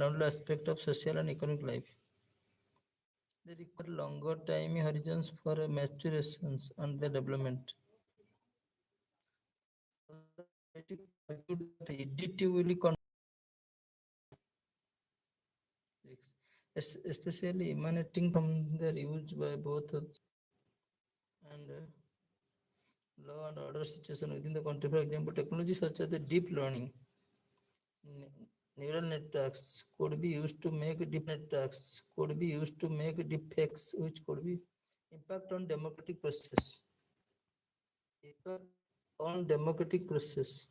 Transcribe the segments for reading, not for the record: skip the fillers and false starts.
fundamental aspect of social and economic life. They require longer time horizons for maturations and their development. Although critics argue that EDT will conflicts, especially emanating from their use by both and law and order situation within the country. For example, technology such as the deep learning neural networks could be used to make deep networks could be used to make deepfakes, which could be impact on democratic process. Impact on democratic process.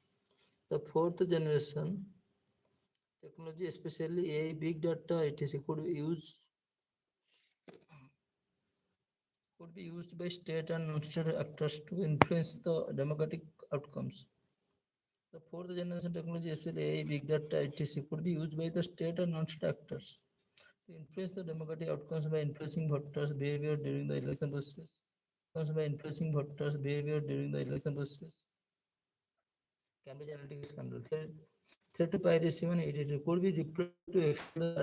The fourth generation technology, especially AI, big data, etc., could be used by state and non-state actors to influence the democratic outcomes. The fourth generation technology, especially AI, big data, etc., could be used by the state and non-state actors to influence the democratic outcomes by influencing voters' behavior during the election process. Cambridge Analytica scandal. Threat to piracy and editing could be deployed to exploit the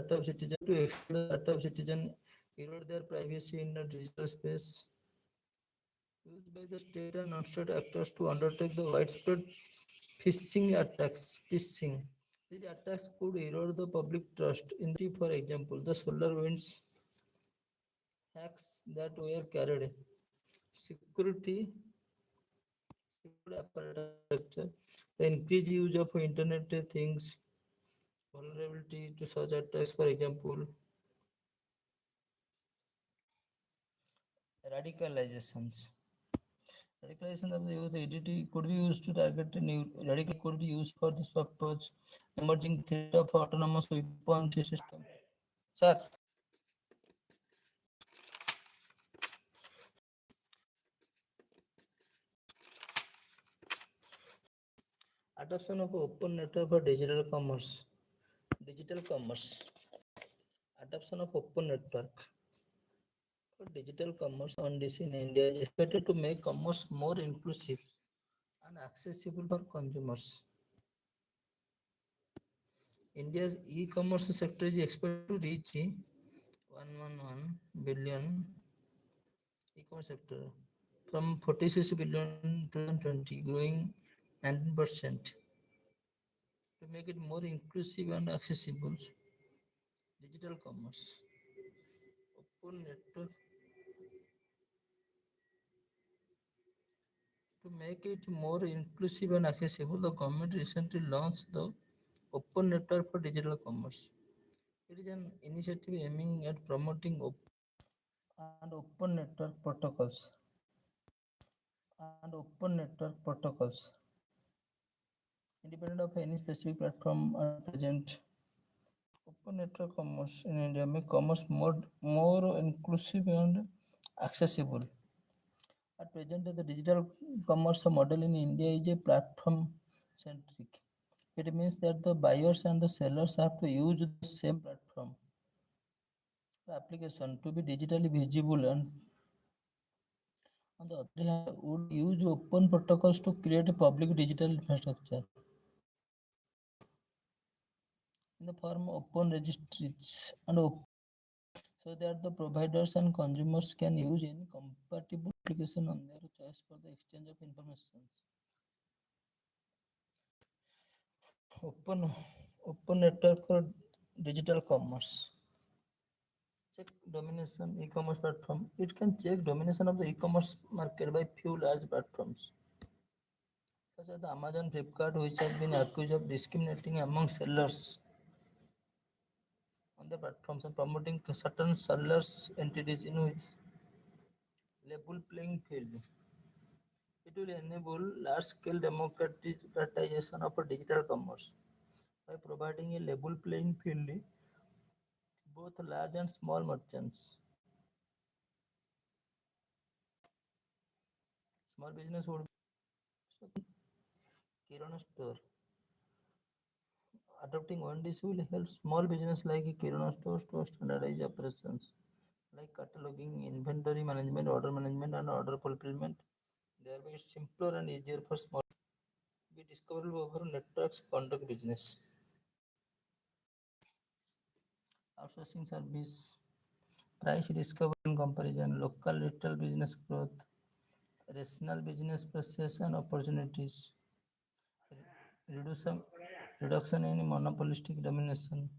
data of citizen, erode their privacy in the digital space, used by the state and non-state actors to undertake the widespread phishing attacks. Phishing. These attacks could erode the public trust. In the for example, the solar winds hacks that were carried. Security apparatus structure. The increased use of Internet things, vulnerability to such attacks, for example, radicalizations. Radicalization of the youth identity could be used to target a new radical could be used for this purpose. Emerging threat of autonomous weapon system. Sir, adoption of open network for digital commerce. Digital commerce. Adoption of open network for digital commerce on this in India is expected to make commerce more inclusive and accessible for consumers. India's e-commerce sector is expected to reach 111 billion e-commerce sector from 46 billion in 2020, growing 19%. To make it more inclusive and accessible, digital commerce, open network. To make it more inclusive and accessible, the government recently launched the Open Network for Digital Commerce. It is an initiative aiming at promoting and open network protocols independent of any specific platform and present. Open network commerce in India make commerce more inclusive and accessible. At present, the digital commerce model in India is a platform centric. It means that the buyers and the sellers have to use the same platform application to be digitally visible, and on the other hand would use open protocols to create a public digital infrastructure in the form of open registries and so that the providers and consumers can use any compatible application on their choice for the exchange of information. Open open network for digital commerce. Check domination e-commerce platform. It can check domination of the e-commerce market by few large platforms such as the Amazon, Flipkart, which have been accused of discriminating among sellers on the platforms and promoting certain sellers entities in which level playing field. It will enable large-scale democratization of digital commerce by providing a level playing field both large and small merchants. Small business would be Kirana store. Adopting one dish will help small business like a Kirana stores to standardize operations like cataloging, inventory management, order management, and order fulfillment. Thereby, it's simpler and easier for small to be discoverable over networks conduct business. outsourcing service, price discovery and comparison, local retail business growth, rational business process and opportunities, reduction in monopolistic domination,